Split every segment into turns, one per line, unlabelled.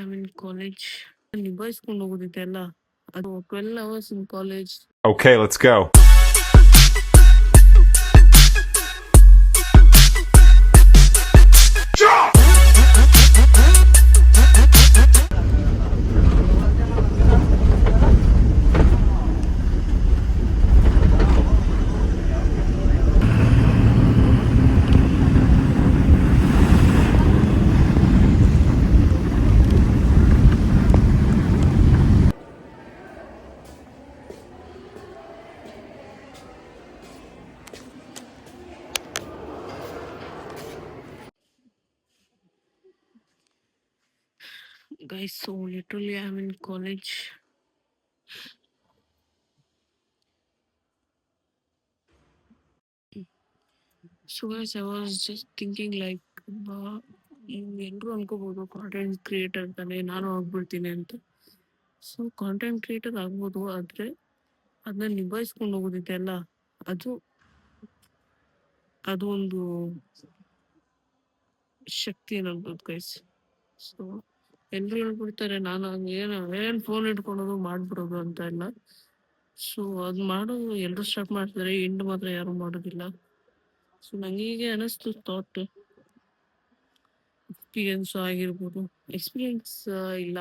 I'm in college. ನಿಭಾಯಿಸ್ಕೊಂಡು ಹೋಗೋದಿದೆ ಅಲ್ಲ, ಅದು 12 hours in college.
Okay, let's go.
Guys, so literally I'm in college. So guys, I was just thinking like, ಎಲ್ಲರೂ ಅನ್ಕೋಬಹುದು content creator ತಾನೆ, ನಾನು ಆಗ್ಬಿಡ್ತೀನಿ ಅಂತ. So content creator ಆಗ್ಬೋದು, ಆದ್ರೆ ಅದನ್ನ ನಿಭಾಯಿಸ್ಕೊಂಡು ಹೋಗೋದಿದೆ ಅಲ್ಲ, ಅದು ಅದು ಒಂದು ಶಕ್ತಿ ಏನಾಗ್ಬೋದು ಗೈಸ್. ಸೊ ಎಲ್ಲರೂ ಹೇಳ್ಬಿಡ್ತಾರೆ ನಾನು ಏನ್ ಫೋನ್ ಇಟ್ಕೊಳೋದು ಮಾಡ್ಬಿಡೋದು ಅಂತ ಎಲ್ಲ. ಸೊ ಅದು ಮಾಡೋದು ಎಲ್ಲರೂ ಸ್ಟಾರ್ಟ್ ಮಾಡ್ತಾರೆ, ಎಂಡ್ ಮಾತ್ರ ಯಾರು ಮಾಡೋದಿಲ್ಲ. ಸೊ ನಂಗೆ ಹೀಗೆ ಅನಿಸ್ತು ಥಾಟ್. ಎಕ್ಸ್ಪೀರಿಯನ್ಸ್ ಆಗಿರ್ಬೋದು, ಎಕ್ಸ್ಪೀರಿಯನ್ಸ್ ಇಲ್ಲ.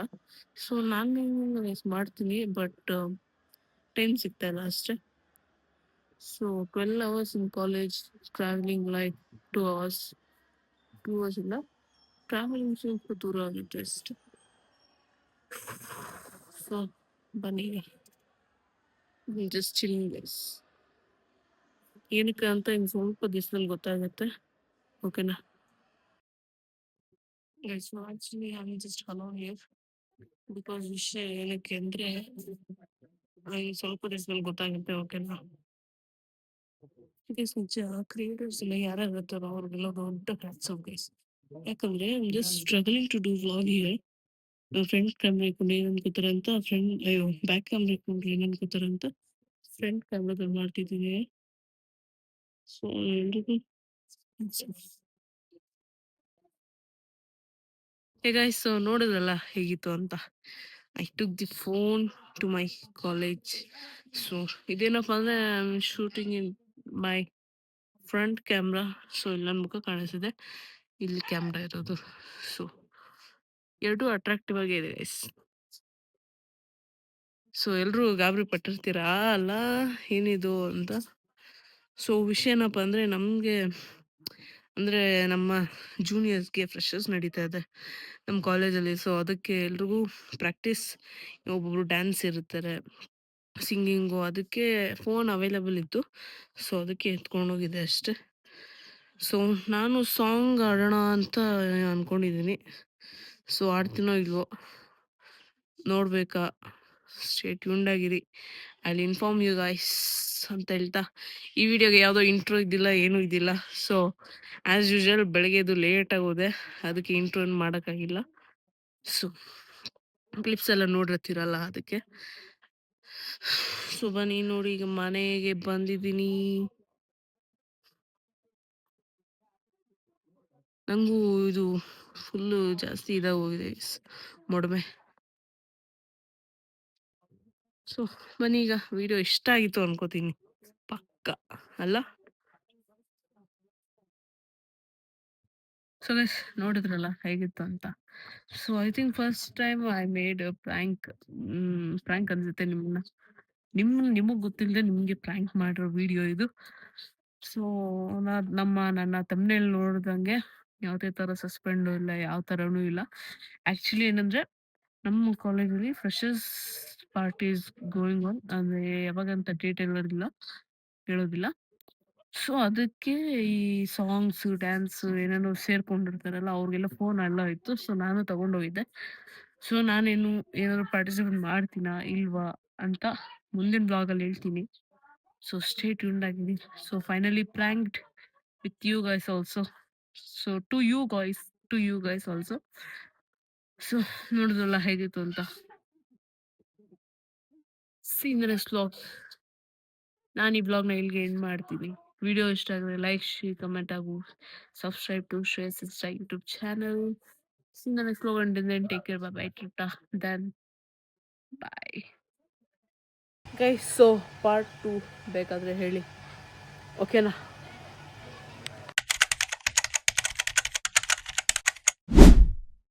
ಸೊ ನಾನು ಮಾಡ್ತೀನಿ, ಬಟ್ ಟೈಮ್ ಸಿಗ್ತಾ ಇಲ್ಲ ಅಷ್ಟೇ. ಸೊ 12 hours ಇನ್ ಕಾಲೇಜ್, ಟ್ರಾವೆಲಿಂಗ್ ಲೈಕ್ 2 hours ಇಲ್ಲ, ಟ್ರಾವೆಲಿಂಗ್ ಸ್ವಲ್ಪ ದೂರ ಆಗುತ್ತೆ ಅಷ್ಟೇ. ಸೊ ಬನ್ನಿ, ಜಸ್ಟ್ ಚಿಲ್ಲಿಂಗ್ ಗೈಸ್. ಏನಕ್ಕೆ ಅಂತ ಇನ್ನು ಸ್ವಲ್ಪ ದಿವಸದಲ್ಲಿ ಗೊತ್ತಾಗುತ್ತೆ, ಓಕೆನಾ guys. Actually I am just alone here because ವಿಷಯ ಏನಕ್ಕೆ ಅಂದ್ರೆ ಸ್ವಲ್ಪ ದಿವಸದಲ್ಲಿ ಗೊತ್ತಾಗುತ್ತೆ, ಓಕೆನಾ. ಗೈಸ್ ನಿಜ ಕ್ರಿಯೇಟರ್ಸ್ ಎಲ್ಲ ಯಾರ್ಯಾರು ಇರ್ತಾರೋ ಅವ್ರಿಗೆಲ್ಲ ದೊಡ್ಡ ಹ್ಯಾಟ್ಸ್ ಆಫ್ ಗೈಸ್. ಯಾಕಂದ್ರೆ I am just struggling to do vlog here. Front camera ಇಟ್ಕೊಂಡು ಏನ್ ಅನ್ಕೋತಾರೆ ಅಂತ, ಬ್ಯಾಕ್ ಕ್ಯಾಮ್ರಾ ಇಟ್ಕೊಂಡ್ರೆ ಏನ್ ಅನ್ಕೋತಾರೆ ಅಂತ ಫ್ರಂಟ್ ಕ್ಯಾಮ್ರಾದಲ್ಲಿ ಮಾಡ್ತಿದ್ದೀನಿ. ಸೊ ಎಲ್ರಿಗೂ ಗೈಸ್ ನೋಡಿದ್ರಲ್ಲ ಹೇಗಿತ್ತು ಅಂತ. I took the phone to my college. So ಇದೇನಪ್ಪ ಅಂದ್ರೆ I am shooting in my front camera. So ಇಲ್ಲಿ ನನ್ನ ಮುಖ ಕಾಣಿಸಿದೆ, ಇಲ್ಲಿ ಕ್ಯಾಮ್ರಾ ಇರೋದು. ಸೊ ಎರಡೂ ಅಟ್ರಾಕ್ಟಿವ್ ಆಗಿ ಇದೆ ಗೈಸ್. ಸೊ ಎಲ್ಲರೂ ಗಾಬರಿ ಪಟ್ಟಿರ್ತೀರಾ ಅಲ್ಲ ಏನಿದು ಅಂತ. ಸೊ ವಿಷಯ ಏನಪ್ಪ ಅಂದರೆ ನಮಗೆ ಅಂದರೆ ನಮ್ಮ ಜೂನಿಯರ್ಸ್ಗೆ ಫ್ರೆಶರ್ಸ್ ನಡೀತಾ ಇದೆ ನಮ್ಮ ಕಾಲೇಜಲ್ಲಿ. ಸೊ ಅದಕ್ಕೆ ಎಲ್ರಿಗೂ ಪ್ರಾಕ್ಟೀಸ್, ಒಬ್ಬೊಬ್ರು ಡ್ಯಾನ್ಸ್ ಇರ್ತಾರೆ, ಸಿಂಗಿಂಗು, ಅದಕ್ಕೆ ಫೋನ್ ಅವೈಲೇಬಲ್ ಇತ್ತು. ಸೊ ಅದಕ್ಕೆ ಎತ್ಕೊಂಡೋಗಿದೆ ಅಷ್ಟೆ. ಸೊ ನಾನು ಸಾಂಗ್ ಆಡೋಣ ಅಂತ ಅಂದ್ಕೊಂಡಿದ್ದೀನಿ. ಸೊ ಆಡ್ತೀನೋ ಇಲ್ವೋ ನೋಡ್ಬೇಕಾ. ಸ್ಟೇ ಟ್ಯೂನ್ಡ್ ಆಗಿರಿ, I will inform you guys ಅಂತ ಹೇಳ್ತಾ, ಈ ವಿಡಿಯೋಗೆ ಯಾವುದೋ ಇಂಟ್ರೋ ಇದ್ದಿಲ್ಲ, ಏನೂ ಇದ್ದಿಲ್ಲ. ಸೊ ಆ್ಯಸ್ ಯೂಶುವಲ್ ಬೆಳಗ್ಗೆದು ಲೇಟಾಗಿ ಹೋದೆ, ಅದಕ್ಕೆ ಇಂಟ್ರೋ ಏನು ಮಾಡೋಕ್ಕಾಗಿಲ್ಲ. ಸೊ ಕ್ಲಿಪ್ಸ್ ಎಲ್ಲ ನೋಡಿರ್ತೀರಲ್ಲ ಅದಕ್ಕೆ. ಸೊ ಬನ್ನಿ ನೋಡಿ, ಈಗ ಮನೆಗೆ ಬಂದಿದ್ದೀನಿ. ನಂಗೂ ಇದು ಫುಲ್ಲು ಜಾಸ್ತಿ ಇದಾಗೋಗಿದೆ ಮೊಡಮೆ. ಸೊ ಬನ್ನಿ, ಈಗ ವಿಡಿಯೋ ಇಷ್ಟ ಆಗಿತ್ತು ಅನ್ಕೋತೀನಿ, ಪಕ್ಕ ಅಲ್ಲ. ಸೊ ಗೈಸ್ ನೋಡಿದ್ರಲ್ಲ ಹೇಗಿತ್ತು ಅಂತ. So I think first time I made prank ಅನ್ಸುತ್ತೆ ನಿಮಗೆ ಗೊತ್ತಿಲ್ಲದೆ ನಿಮಗೆ ಪ್ರ್ಯಾಂಕ್ ಮಾಡಿರೋ ವಿಡಿಯೋ ಇದು. ಸೊ ನನ್ನ ತಮ್ಮನೇಲಿ ನೋಡ್ದಂಗೆ ಯಾವುದೇ ಥರ ಸಸ್ಪೆಂಡು ಇಲ್ಲ, ಯಾವ ಥರನೂ ಇಲ್ಲ. ಆ್ಯಕ್ಚುಲಿ ಏನಂದರೆ ನಮ್ಮ ಕಾಲೇಜಲ್ಲಿ ಫ್ರೆಶರ್ಸ್ ಪಾರ್ಟೀಸ್ ಗೋಯಿಂಗ್ ಆನ್, ಅಂದರೆ ಯಾವಾಗಂತ ಡೇಟ್ ಹೇಳೋದಿಲ್ಲ. ಸೊ ಅದಕ್ಕೆ ಈ ಸಾಂಗ್ಸು, ಡ್ಯಾನ್ಸು ಏನೇನೋ ಸೇರ್ಕೊಂಡಿರ್ತಾರಲ್ಲ ಅವ್ರಿಗೆಲ್ಲ ಫೋನ್ ಎಲ್ಲ ಇತ್ತು. ಸೊ ನಾನು ತಗೊಂಡೋಗಿದ್ದೆ. ಸೊ ನಾನೇನು ಏನಾದ್ರು ಪಾರ್ಟಿಸಿಪೇಟ್ ಮಾಡ್ತೀನಾ ಇಲ್ವಾ ಅಂತ ಮುಂದಿನ ಬ್ಲಾಗಲ್ಲಿ ಹೇಳ್ತೀನಿ. ಸೊ ಸ್ಟೇ ಟ್ಯೂನ್ಡ್ ಆಗಿದ್ದೀನಿ. So finally pranked with you guys also. So to you guys also. So ನೋಡಿದ್ರಲ್ಲ ಹೇಗಿತ್ತು ಅಂತ. See in the next blog. ನಾನು ಈ ಬ್ಲಾಗ್ನ ಇಲ್ಲಿಗೆ ಎಂಡ್ ಮಾಡ್ತೀನಿ. ವಿಡಿಯೋ ಇಷ್ಟ ಆದರೆ ಲೈಕ್, ಶೇರ್, ಕಮೆಂಟ್ ಹಾಗೂ subscribe to Shreyas YouTube channel. See you in the next vlog, and then take care. Bye bye. Tata. Then bye. Guys, so part 2 ಬೇಕಾದರೆ ಹೇಳಿ, ಓಕೆನಾ?